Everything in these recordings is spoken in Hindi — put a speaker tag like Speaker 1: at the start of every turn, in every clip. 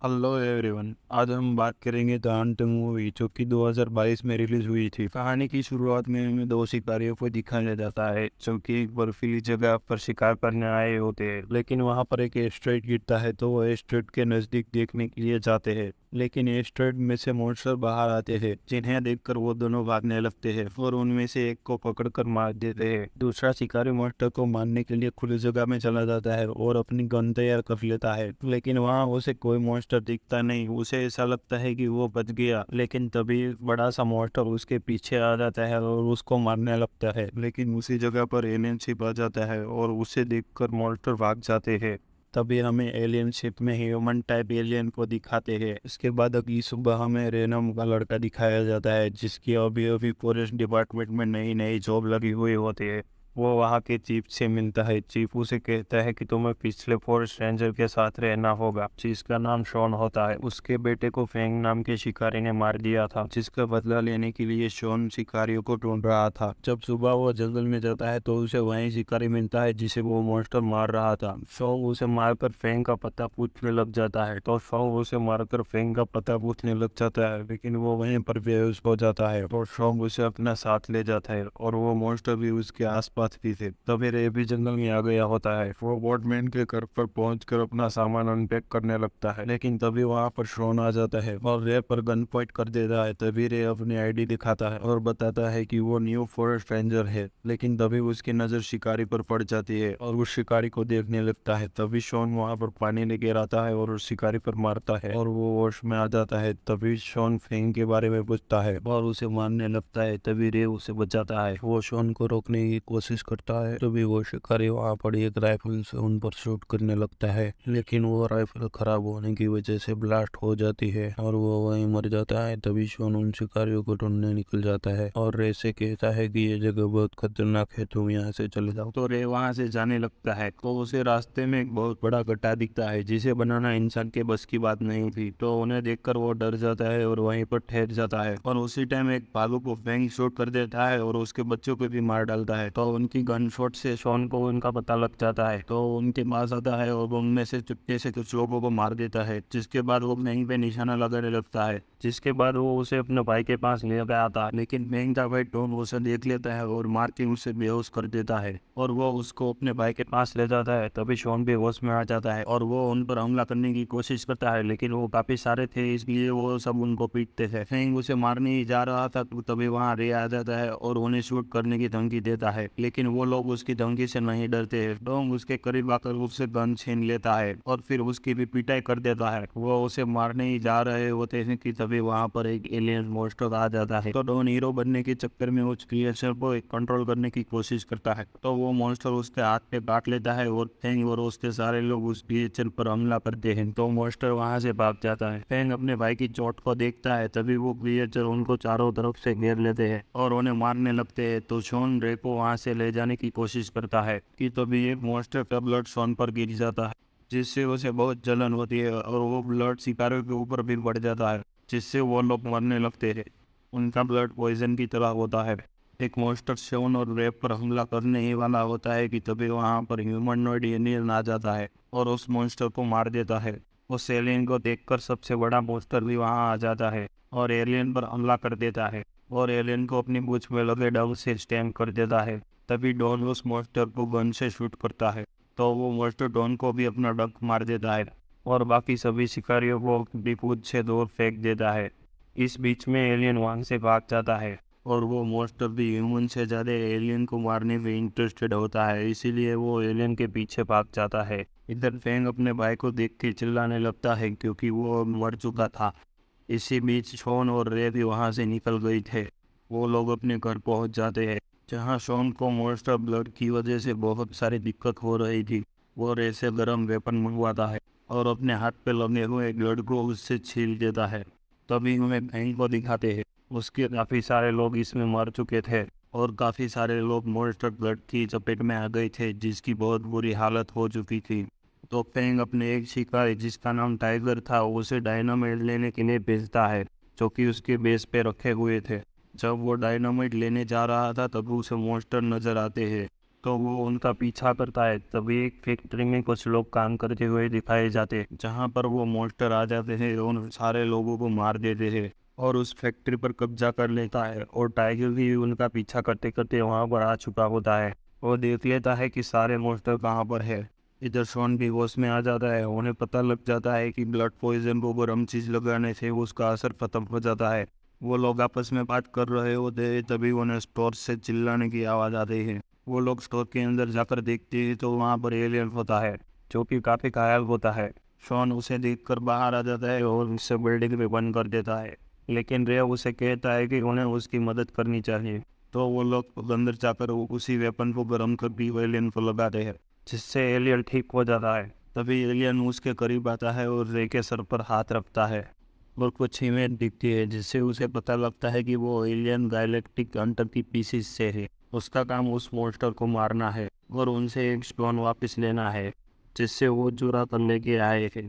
Speaker 1: Hello everyone. आज हम बात करेंगे द हंट मूवी जो कि 2022 में रिलीज हुई थी। कहानी की शुरुआत में हमें दो शिकारियों को दिखाया जाता है जो कि एक बर्फीली जगह पर शिकार करने आए होते हैं, लेकिन वहां पर एक एस्ट्रॉइड गिरता है तो वो एस्ट्रॉइड के नजदीक देखने के लिए जाते हैं। लेकिन एस्ट्रॉइड में से मॉन्स्टर बाहर आते हैं जिन्हें देखकर वो दोनों भागने लगते हैं और उनमें से एक को पकड़कर मार देते हैं। दूसरा शिकारी मॉन्स्टर को मारने के लिए खुली जगह में चला जाता है और अपनी गन तैयार कर लेता है, लेकिन वहां उसे कोई मॉन्स्टर दिखता नहीं। उसे ऐसा लगता है कि वो बच गया, लेकिन तभी बड़ा सा मॉन्स्टर उसके पीछे आ जाता है और उसको मारने लगता है। लेकिन उसी जगह पर एलियन शिप आ जाता है और उसे देखकर मॉन्स्टर भाग जाते हैं। तभी हमें एलियन शिप में ह्यूमन टाइप एलियन को दिखाते हैं। इसके बाद अगली सुबह हमें रेनम का लड़का दिखाया जाता है जिसकी अभी अभी फॉरेस्ट डिपार्टमेंट में नई नई जॉब लगी हुई होती है। वो वहाँ के चीफ से मिलता है। चीफ उसे कहता है कि तुम्हें पिछले फॉरेस्ट रेंजर के साथ रहना होगा जिसका नाम शॉन होता है। उसके बेटे को फेंग नाम के शिकारी ने मार दिया था, जिसका बदला लेने के लिए शॉन शिकारियों को ढूंढ रहा था। जब सुबह वो जंगल में जाता है तो उसे वहीं शिकारी मिलता है जिसे वो मॉन्स्टर मार रहा था। शॉन उसे मारकर फेंग का पता पूछने लग जाता है तो शॉन उसे मारकर फेंग का पता पूछने लग जाता है, लेकिन वो वहीं पर बेहोश हो जाता है और शॉन उसे अपना साथ ले जाता है और वो मॉन्स्टर भी उसके आसपास भी थे। तभी रे भी जंगल में आ गया होता है। वो बोटमैन के घर पर पहुंचकर अपना सामान अनपैक करने लगता है, लेकिन तभी वहां पर शॉन आ जाता है और रे पर गन पॉइंट कर देता है। तभी रे अपनी आईडी दिखाता है और बताता है कि वो न्यू फॉरेस्ट रेंजर है, लेकिन तभी उसकी नजर शिकारी पर पड़ जाती है और उस शिकारी को देखने लगता है। तभी शॉन वहां पर पानी लेकर आता है और उस शिकारी पर मारता है और वो होश में आ जाता है। तभी शॉन फेंग के बारे में पूछता है और उसे मारने लगता है। तभी रे उसे बचाता है। वो शॉन को रोकने की कोशिश करता है। तभी वो शिकारी वहां पर एक राइफल से उन पर शूट करने लगता है, लेकिन वो राइफल खराब होने की वजह से ब्लास्ट हो जाती है और वो वहीं मर जाता है। तभी शॉन उन शिकारियों को ढूंढने निकल जाता है और रे से कहता है कि ये जगह बहुत खतरनाक है, तुम यहाँ से चले जाओ। तो रे वहां से जाने लगता है तो उसे रास्ते में एक बहुत बड़ा गड्ढा दिखता है जिसे बनाना इंसान के बस की बात नहीं थी। तो उन्हें देखकर वो डर जाता है और वहीं पर ठहर जाता है और उसी टाइम एक भालू को फेंग शूट कर देता है और उसके बच्चों को भी मार डालता है। तो उनकी गन शॉट से शॉन को उनका पता लग जाता है तो उनके पास आता है और उनमें से चुपके से कुछ लोगों को मार देता है, जिसके बाद वो फेंग पे निशाना लगाने लगता है। जिसके बाद वो उसे अपने भाई के पास ले गया आता है, लेकिन फेंग का भाई टॉम उसे देख लेता है और मार के उसे बेहोश कर देता है और वो उसको अपने भाई के पास ले जाता है। तभी शॉन भी होश में आ जाता है और वो उन पर हमला करने की कोशिश करता है, लेकिन वो काफी सारे थे इसलिए वो सब उनको पीटते थे। फेंग उसे मारने ही जा रहा था तो तभी वहां रे आ जाता है और उन्हें शूट करने की धमकी देता है, लेकिन वो लोग उसकी धमकी से नहीं डरते हैं। डोंग उसके करीब आकर उससे गन छीन लेता है और फिर उसकी भी पिटाई कर देता है। वो उसे मारने ही जा रहे होते हैं कि तभी वहां पर एक एलियन मॉन्स्टर आ जाता है। तो डॉन हीरो बनने के चक्कर में उस क्रिएचर को कंट्रोल करने की कोशिश करता है तो वो मॉन्स्टर उसके हाथ पे काट लेता है और फेंग और उसके सारे लोग उस क्रिएचर पर हमला करते हैं। तो मॉन्स्टर वहां से भाग जाता है। फेंग अपने भाई की चोट को देखता है तभी वो क्रिएचर उनको चारों तरफ से घेर लेते हैं और उन्हें मारने लगते हैं। तो शॉन रे को वहां से ले जाने की कोशिश करता है कि तभी एक मॉन्स्टर का ब्लड शॉन पर गिर जाता है, जिससे उसे बहुत जलन होती है और वो ब्लड शिकारियों के ऊपर भी बढ़ जाता है, जिससे वो लोग मरने लगते हैं। उनका ब्लड पॉइजन की तरह होता है। एक मॉन्स्टर शॉन और रे पर हमला करने ही वाला होता है कि तभी वहां पर ह्यूमनॉइड एलियन आ जाता है और उस मॉन्स्टर को मार देता है। उस एलियन को देखकर सबसे बड़ा मॉन्स्टर भी वहां आ जाता है और एलियन पर हमला कर देता है और एलियन को अपनी पूंछ में लगे डग से स्टैम्प कर देता है। तभी डॉन उस मॉन्स्टर को गन से शूट करता है तो वो मॉन्स्टर डॉन को भी अपना डग मार देता है और बाकी सभी शिकारियों को अपनी पूंछ से दूर फेंक देता है। इस बीच में एलियन वहां से भाग जाता है और वो मॉन्स्टर भी ह्यूमन से ज्यादा एलियन को मारने में इंटरेस्टेड होता है, इसीलिए वो एलियन के पीछे भाग जाता है। इधर फेंग अपने भाई को देख के चिल्लाने लगता है क्योंकि वो मर चुका था। इसी बीच शॉन और रे भी वहां से निकल गए थे। वो लोग अपने घर पहुंच जाते हैं जहां शॉन को मॉन्स्टर ब्लड की वजह से बहुत सारी दिक्कत हो रही थी। वो रे से गर्म वेपन मंगवाता है और अपने हाथ पे लगे हुए ब्लड को उससे छील देता है। तभी हमें फेंग को दिखाते हैं। उसके काफी सारे लोग इसमें मर चुके थे और काफी सारे लोग मॉन्स्टर ब्लड की चपेट में आ गए थे जिसकी बहुत बुरी हालत हो चुकी थी। तो फेंग अपने एक शिकारी जिसका नाम टाइगर था उसे डायनामाइट लेने के लिए भेजता है जो कि उसके बेस पे रखे हुए थे। जब वो डायनामाइट लेने जा रहा था तब उसे मॉन्स्टर नजर आते हैं तो वो उनका पीछा करता है। तभी एक फैक्ट्री में कुछ लोग काम करते हुए दिखाए जाते हैं, जहाँ पर वो मॉन्स्टर आ जाते हैं और उन सारे लोगों को मार देते हैं और उस फैक्ट्री पर कब्जा कर लेता है। और टाइगर भी उनका पीछा करते करते वहाँ पर आ चुका होता है। वो देख लेता है कि सारे मॉन्स्टर कहाँ पर है। इधर शॉन भी होश में आ जाता है। उन्हें पता लग जाता है कि ब्लड पॉइजन को गर्म चीज़ लगाने से उसका असर खत्म हो जाता है। वो लोग आपस में बात कर रहे होते हैं, तभी उन्हें स्टोर से चिल्लाने की आवाज़ आती है। वो लोग स्टोर के अंदर जाकर देखते हैं तो वहाँ पर एलियन होता है, जो कि काफ़ी घायल होता है। शॉन उसे देखकर बाहर आ जाता है और उससे बिल्डिंग में बंद कर देता है। लेकिन रे उसे कहता है कि उन्हें उसकी मदद करनी चाहिए। तो वो लोग अंदर जाकर उसी वेपन को गर्म कर भी एलियन को लगाते हैं, जिससे एलियन ठीक हो जाता है। तभी एलियन उसके करीब आता है और रे के सर पर हाथ रखता है और कुछ इमेज दिखती है, जिससे उसे पता लगता है कि वो एलियन गैलेक्टिक हंटर की पीसीस से है। उसका काम उस मॉन्स्टर को मारना है और उनसे एक स्टोन वापस लेना है, जिससे वो चुरा कर लेके आए थे।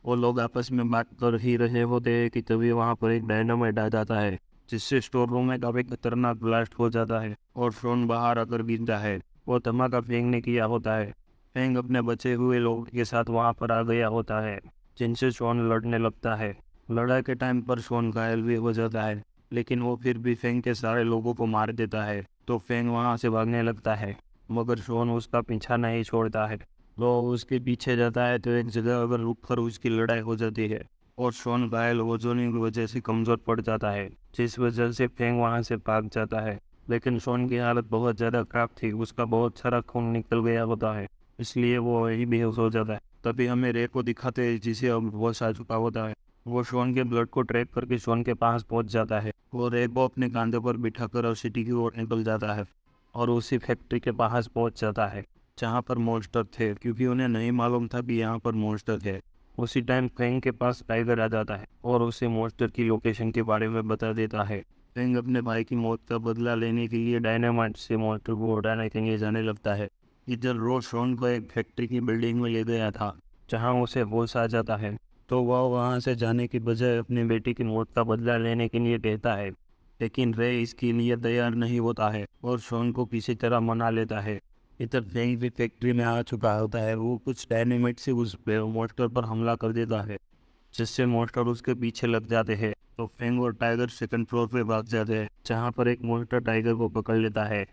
Speaker 1: वो लोग आपस में बात कर ही रहे होते हैं कि तभी वहाँ पर एक डायनामाइट आ जाता है, जिससे स्टोर रूम में काफ़ी खतरनाक ब्लास्ट हो जाता है और शॉन बाहर आकर गिरता है। वो धमाका फेंक ने किया होता है। फेंग अपने बचे हुए लोगों के साथ वहाँ पर आ गया होता है, जिनसे शॉन लड़ने लगता है। लड़ाई के टाइम पर शॉन घायल भी हो जाता है, लेकिन वो फिर भी फेंग के सारे लोगों को मार देता है। तो फेंग वहाँ से भागने लगता है, मगर शॉन उसका पीछा नहीं छोड़ता है। वो उसके पीछे जाता है तो एक जगह अगर रुक कर उसकी लड़ाई हो जाती है और शॉन घायल हो जाने की वजह से कमज़ोर पड़ जाता है, जिस वजह से फेंग वहाँ से भाग जाता है। लेकिन शॉन की हालत बहुत ज़्यादा खराब थी, उसका बहुत सारा खून निकल गया होता है, इसलिए वो वही बेहोश हो जाता है। तभी हमें रे को दिखाते हैं, जिसे अब होश आ चुका होता है। वो शॉन के ब्लड को ट्रैक करके शॉन के पास पहुंच जाता है। वो रे को अपने कांधे पर बिठाकर और सिटी की ओर निकल जाता है और उसी फैक्ट्री के पास पहुंच जाता है जहां पर मॉन्स्टर थे, क्योंकि उन्हें नहीं मालूम था कि यहाँ पर मॉन्स्टर थे। उसी टाइम फेंग के पास टाइगर आ जाता है और उसे मॉन्स्टर की लोकेशन के बारे में बता देता है। फेंग अपने भाई की मौत का बदला लेने के लिए डायनामाइट से मॉन्स्टर को उड़ाने के लिए जाने लगता है। इधर रोज शॉन को एक फैक्ट्री की बिल्डिंग में ले गया था, जहाँ उसे होश आ जाता है। तो वह वहाँ से जाने की बजाय अपनी बेटी की मौत का बदला लेने के लिए कहता है, लेकिन रे इसके लिए तैयार नहीं होता है और शॉन को किसी तरह मना लेता है। इधर फेंग भी फैक्ट्री में आ चुका होता है। वो कुछ डायनेमाइट से उस मॉन्स्टर पर हमला कर देता है, जिससे मॉन्स्टर उसके पीछे लग जाते हैं। तो फेंग और टाइगर सेकंड फ्लोर पे भाग जाते हैं, जहाँ पर एक मॉन्स्टर टाइगर को पकड़ लेता है।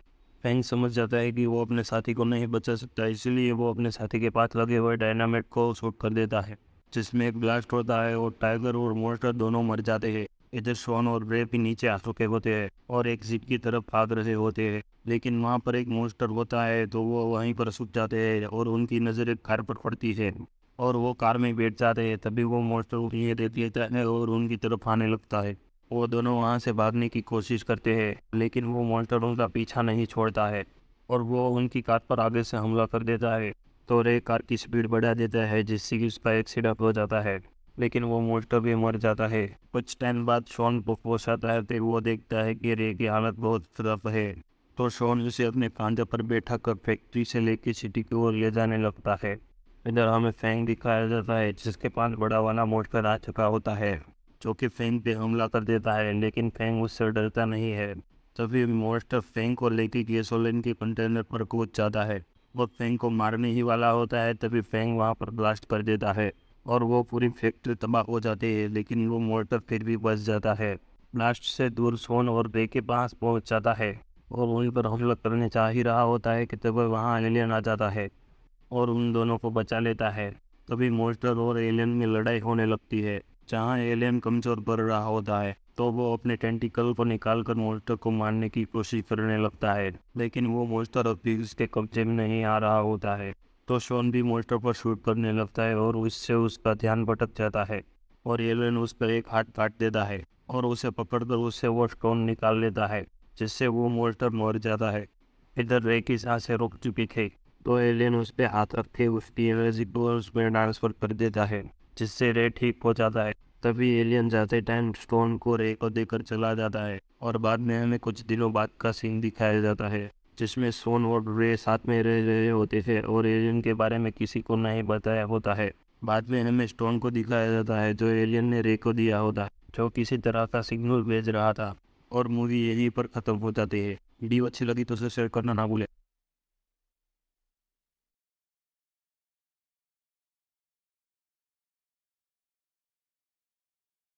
Speaker 1: फेंग समझ जाता है कि वो अपने साथी को नहीं बचा सकता, इसलिए वो अपने साथी के पास लगे हुए डायनामाइट को शूट कर देता है, जिसमें एक ब्लास्ट होता है और टाइगर और मॉन्स्टर दोनों मर जाते हैं। इधर शॉन और रे भी नीचे आ चुके होते हैं और एक जीप की तरफ भाग रहे होते हैं, लेकिन वहाँ पर एक मॉन्स्टर होता है तो वो वहीं पर सूख जाते हैं और उनकी नज़र एक कार पर पड़ती है और वो कार में बैठ जाते हैं। तभी वो मॉन्स्टर उन्हें देख लेता है और उनकी तरफ आने लगता है। वो दोनों वहाँ से भागने की कोशिश करते हैं, लेकिन वो मॉन्स्टर उनका पीछा नहीं छोड़ता है और वो उनकी कार पर आगे से हमला कर देता है। तो रे कार की स्पीड बढ़ा देता है, जिससे कि उसका एक्सीडेंट हो जाता है, लेकिन वो मॉन्स्टर भी मर जाता है। कुछ टाइम बाद शॉन को होश आता है तो वो देखता है कि रे की हालत बहुत खराब है। तो शॉन उसे अपने कांधे पर बैठा कर फैक्ट्री से लेकर सिटी की ओर ले जाने लगता है। इधर हमें फेंग दिखाया जाता है, जिसके पास बड़ा वाला मॉन्स्टर आ चुका होता है, जो कि फेंग पे हमला कर देता है, लेकिन फेंग उससे डरता नहीं है। तभी मॉन्स्टर फेंग को लेकर गैसोलीन के कंटेनर पर कूद जाता है। वो फेंग को मारने ही वाला होता है, तभी फेंग वहाँ पर ब्लास्ट कर देता है और वो पूरी फैक्ट्री तबाह हो जाती है, लेकिन वो मॉन्स्टर फिर भी बच जाता है। ब्लास्ट से दूर शॉन और रे के पास पहुँच जाता है और वहीं पर हमला करने चाह ही रहा होता है कि तभी वहाँ एलियन आ जाता है और उन दोनों को बचा लेता है। तभी मॉन्स्टर और एलियन में लड़ाई होने लगती है, जहाँ एलियन कमजोर पड़ रहा होता है। तो वो अपने टेंटिकल को निकालकर मॉन्स्टर को मारने की कोशिश करने लगता है, लेकिन वो मॉन्स्टर अब भी उसके कब्जे में नहीं आ रहा होता है। तो शॉन भी मॉन्स्टर पर शूट करने लगता है और उससे उसका ध्यान भटक जाता है और एलियन उसका एक हाथ काट देता है और उसे पकड़कर उससे वो स्टोन निकाल लेता है, जिससे वो मॉन्स्टर मर जाता है। इधर रे की सांसें रुक चुकी थी, तो एलियन उस पे हाथ रख के उसकी एनर्जी को उस पर ट्रांसफर कर देता है, जिससे रे ठीक हो जाता है। तभी एलियन जाते टाइम स्टोन को रे को देकर चला जाता है और बाद में हमें कुछ दिनों बाद का सीन दिखाया जाता है, जिसमें सोन और रे साथ में रह रहे होते थे और एलियन के बारे में किसी को नहीं बताया होता है। बाद में हमें स्टोन को दिखाया जाता है, जो एलियन ने रे को दिया होता है, जो किसी तरह का सिग्नल भेज रहा था। और मूवी यहीं पर ख़त्म हो जाती है। वीडियो अच्छी लगी तो उसे शेयर करना ना भूलें।